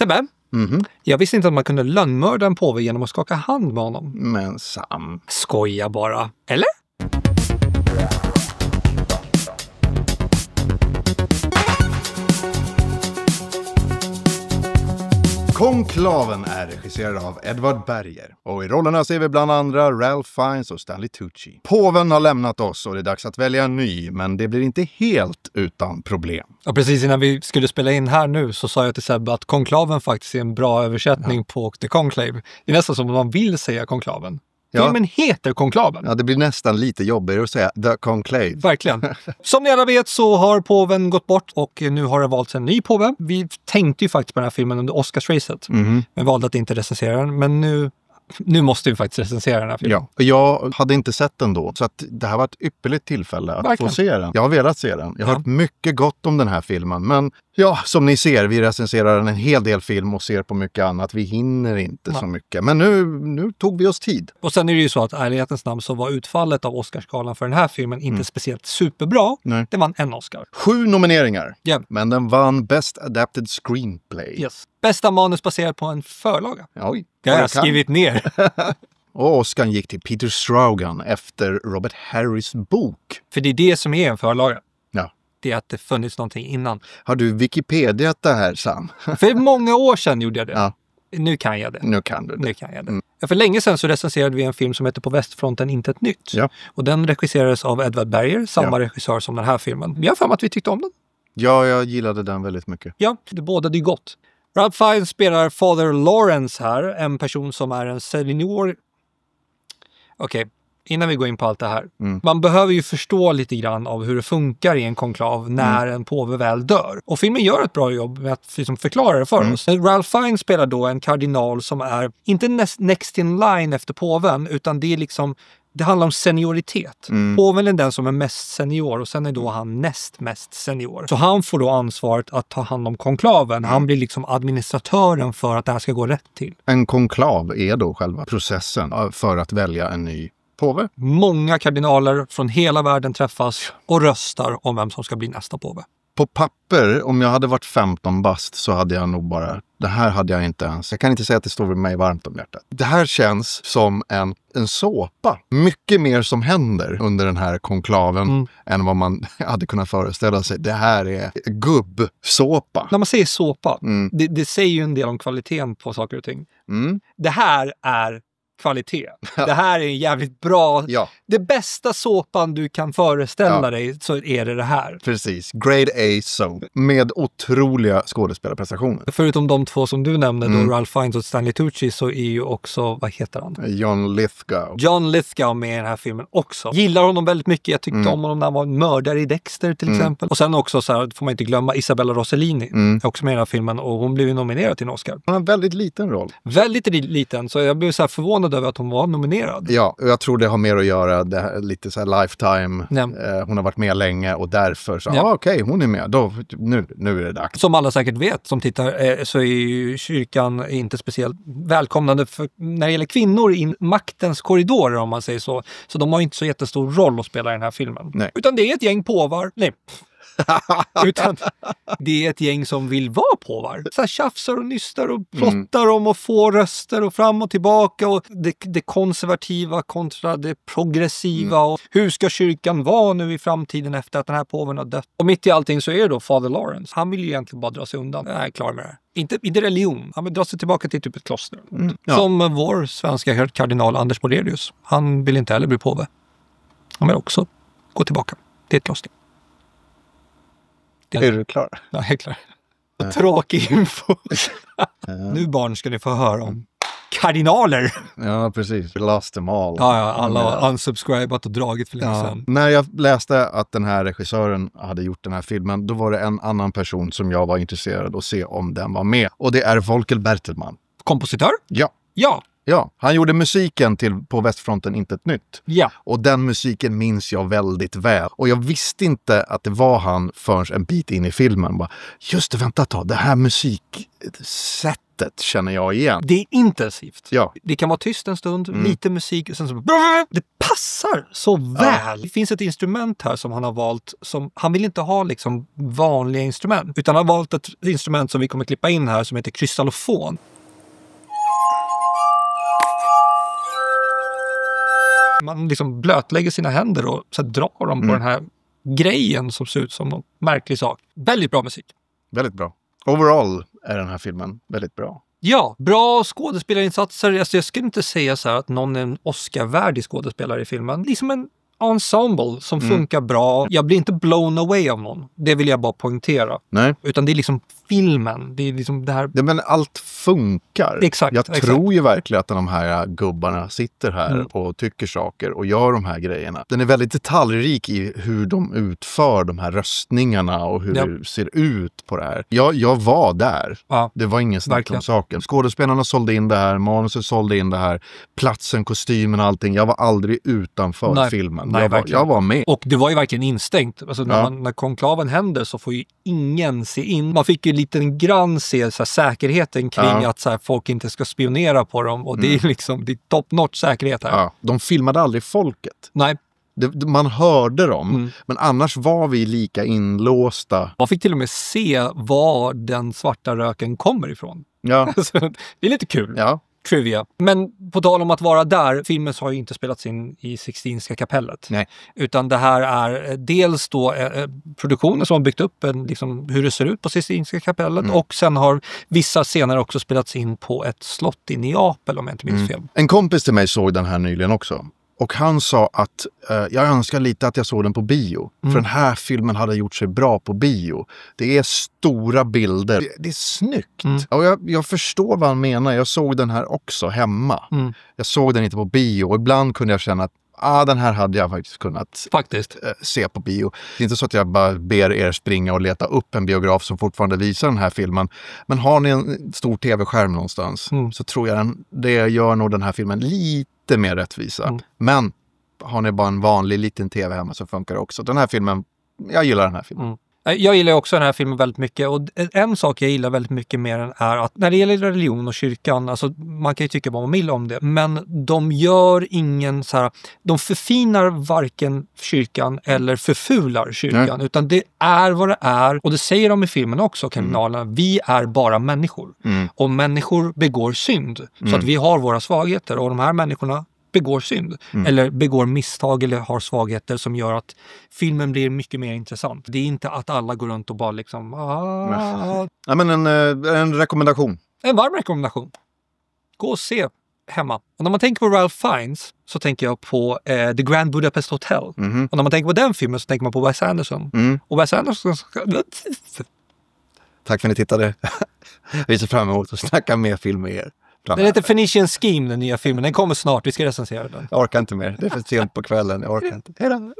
Sebbe, jag visste inte att man kunde lönnmörda en påve genom att skaka hand med honom. Men Sam... Skoja bara. Eller? Konklaven är regisserad av Edvard Berger. Och i rollerna ser vi bland andra Ralph Fiennes och Stanley Tucci. Påven har lämnat oss och det är dags att välja en ny, men det blir inte helt utan problem. Och precis innan vi skulle spela in här nu så sa jag till Sebbe att konklaven faktiskt är en bra översättning på The Conclave. Det är nästan som om man vill säga konklaven. Filmen heter Konklaven. Ja, det blir nästan lite jobbigare att säga The Conclave. Verkligen. Som ni alla vet så har påven gått bort och nu har det valts en ny påve. Vi tänkte ju faktiskt på den här filmen under Oscarsracet. Men valde att inte recensera den. Men nu måste vi faktiskt recensera den här filmen. Ja, och jag hade inte sett den då. Så att det här var ett ypperligt tillfälle att få se den. Jag har velat se den. Jag har hört mycket gott om den här filmen. Men ja, som ni ser, vi recenserar en hel del film och ser på mycket annat. Vi hinner inte så mycket. Men nu tog vi oss tid. Och sen är det ju så att ärlighetens namn så var utfallet av Oscarsgalan för den här filmen inte speciellt superbra. Nej. Det vann en Oscar. 7 nomineringar. Yeah. Men den vann Best Adapted Screenplay. Yes. Bästa manus baserat på en förlaga. Oj. Det har jag skrivit ner. Och Oscar gick till Peter Straugan efter Robert Harris bok. För det är det som är en förlaga. Ja. Det är att det funnits någonting innan. Har du Wikipediat det här, Sam? För många år sedan gjorde jag det. Ja. Nu kan jag det. Nu kan du det. Nu kan jag det. Ja, för länge sedan så recenserade vi en film som heter På västfronten inte ett nytt. Ja. Och den regisserades av Edvard Berger, samma regissör som den här filmen. Vi har för mig att vi tyckte om den. Ja, jag gillade den väldigt mycket. Ja, det bådade ju gott. Ralph Fiennes spelar Father Lawrence här, en person som är en senior... Okej, innan vi går in på allt det här. Man behöver ju förstå lite grann av hur det funkar i en konklav när en påve väl dör. Och filmen gör ett bra jobb med att liksom förklara det för oss. Ralph Fiennes spelar då en kardinal som är inte next in line efter påven, utan det är liksom... Det handlar om senioritet. Påven är den som är mest senior och sen är då han näst mest senior. Så han får då ansvaret att ta hand om konklaven. Han blir liksom administratören för att det här ska gå rätt till. En konklav är då själva processen för att välja en ny påve. Många kardinaler från hela världen träffas och röstar om vem som ska bli nästa påve. På papper, om jag hade varit 15 bast så hade jag nog bara... Det här hade jag inte ens... Jag kan inte säga att det står vid mig varmt om hjärtat. Det här känns som en såpa. Mycket mer som händer under den här konklaven än vad man hade kunnat föreställa sig. Det här är gubbsåpa. När man säger såpa, det säger ju en del om kvaliteten på saker och ting. Det här är kvalitet. Det här är jävligt bra. Ja. Det bästa såpan du kan föreställa dig så är det här. Precis. Grade A soap. Med otroliga skådespelarprestationer. Förutom de två som du nämnde, då Ralph Fiennes och Stanley Tucci, så är ju också, vad heter han? John Lithgow. John Lithgow med i den här filmen också. Gillar honom väldigt mycket. Jag tyckte om honom när han var en mördare i Dexter till exempel. Och sen också så här, får man inte glömma, Isabella Rossellini. Är också med i den här filmen och hon blev ju nominerad till en Oscar. Han har en väldigt liten roll. Väldigt liten, så jag blev så här förvånad över att hon var nominerad. Ja, och jag tror det har mer att göra det här, lite så här lifetime. Hon har varit med länge och därför så, okej, hon är med. Då, nu är det dags. Som alla säkert vet som tittar så är ju kyrkan inte speciellt välkomnande när det gäller kvinnor i maktens korridorer, om man säger så. Så de har inte så jättestor roll att spela i den här filmen. Nej. Utan det är ett gäng påvar. Nej. Utan det är ett gäng som vill vara påvar. Så här tjafsar och nystar och plottar om och få röster och fram och tillbaka och det konservativa kontra det progressiva och hur ska kyrkan vara nu i framtiden efter att den här påven har dött. Och mitt i allting så är det då Father Lawrence. Han vill ju egentligen bara dra sig undan. Jag är klar med det. Inte religion. Han vill dra sig tillbaka till typ ett kloster. Som vår svenska kardinal Anders Borelius. Han vill inte heller bli påve. Han vill också gå tillbaka till ett kloster. Är du klar? Ja, helt klar. Tråkig info. Nu barn ska ni få höra om kardinaler. Ja, precis. Lost them all. Ja, alla har unsubscribat och dragit för länge sedan. När jag läste att den här regissören hade gjort den här filmen, då var det en annan person som jag var intresserad att se om den var med. Och det är Volker Bertelmann. Kompositör? Ja. Ja. Ja, han gjorde musiken till På västfronten inte ett nytt. Ja. Och den musiken minns jag väldigt väl. Och jag visste inte att det var han förrän en bit in i filmen. Bara, just det, vänta ett tag. Det här musiksättet känner jag igen. Det är intensivt. Ja. Det kan vara tyst en stund, lite musik och sen så... Det passar så väl. Det finns ett instrument här som han har valt. Som, han vill inte ha liksom vanliga instrument. Utan han har valt ett instrument som vi kommer klippa in här som heter krystallofon. Man liksom blötlägger sina händer och så drar dem på den här grejen som ser ut som någon märklig sak. Väldigt bra musik. Väldigt bra. Overall är den här filmen väldigt bra. Ja, bra skådespelarinsatser. Alltså jag skulle inte säga så här att någon är en Oscar-värdig skådespelare i filmen. Liksom en ensemble som funkar bra. Jag blir inte blown away av någon. Det vill jag bara poängtera. Nej. Utan det är liksom filmen. Det är liksom det här... Ja, men allt funkar. Exakt. Jag tror ju verkligen att de här gubbarna sitter här och tycker saker och gör de här grejerna. Den är väldigt detaljrik i hur de utför de här röstningarna och hur det ser ut på det här. Jag var där. Ja, det var ingen snack om saken. Skådespelarna sålde in det här, manuset sålde in det här, platsen, kostymen och allting. Jag var aldrig utanför filmen. Jag var med. Och det var ju verkligen instängt. Alltså när konklaven hände så får ju ingen se in. Man fick ju liten grann se så här, säkerheten kring att så här, folk inte ska spionera på dem. Och det är liksom, det är top notch säkerhet här. Ja, de filmade aldrig folket. Nej. Man hörde dem, men annars var vi lika inlåsta. Man fick till och med se var den svarta röken kommer ifrån. Ja. Det är lite kul. Ja. Trivia. Men på tal om att vara där, filmen har ju inte spelats in i Sixtinska kapellet. Nej. Utan det här är dels då produktionen som har byggt upp liksom, hur det ser ut på Sixtinska kapellet och sen har vissa scener också spelats in på ett slott i Neapel om jag inte minns fel. En kompis till mig såg den här nyligen också. Och han sa att jag önskar lite att jag såg den på bio. För den här filmen hade gjort sig bra på bio. Det är stora bilder. Det är snyggt. Och jag förstår vad han menar. Jag såg den här också hemma. Jag såg den inte på bio. Och ibland kunde jag känna att den här hade jag faktiskt kunnat se på bio. Det är inte så att jag bara ber er springa och leta upp en biograf som fortfarande visar den här filmen. Men har ni en stor tv-skärm någonstans så tror jag det gör nog den här filmen lite mer rättvisa. Men har ni bara en vanlig liten tv hemma så funkar det också. Den här filmen, jag gillar den här filmen. Jag gillar också den här filmen väldigt mycket och en sak jag gillar väldigt mycket med den är att när det gäller religion och kyrkan, alltså man kan ju tycka vad man vill om det, men de gör ingen så här, de förfinar varken kyrkan eller förfular kyrkan, utan det är vad det är och det säger de i filmen också, kardinalerna, vi är bara människor och människor begår synd så att vi har våra svagheter och de här människorna begår synd eller begår misstag eller har svagheter som gör att filmen blir mycket mer intressant. Det är inte att alla går runt och bara liksom... Ja, men en rekommendation. En varm rekommendation. Gå och se hemma. Och när man tänker på Ralph Fiennes så tänker jag på The Grand Budapest Hotel. Och när man tänker på den filmen så tänker man på Wes Anderson. Och Wes Anderson... Tack för att ni tittade. Vi ser fram emot att snacka mer film med er. Den heter Phoenician Scheme, den nya filmen. Den kommer snart, vi ska recensera den. Jag orkar inte mer, det är för sent på kvällen, jag orkar inte. Hej då!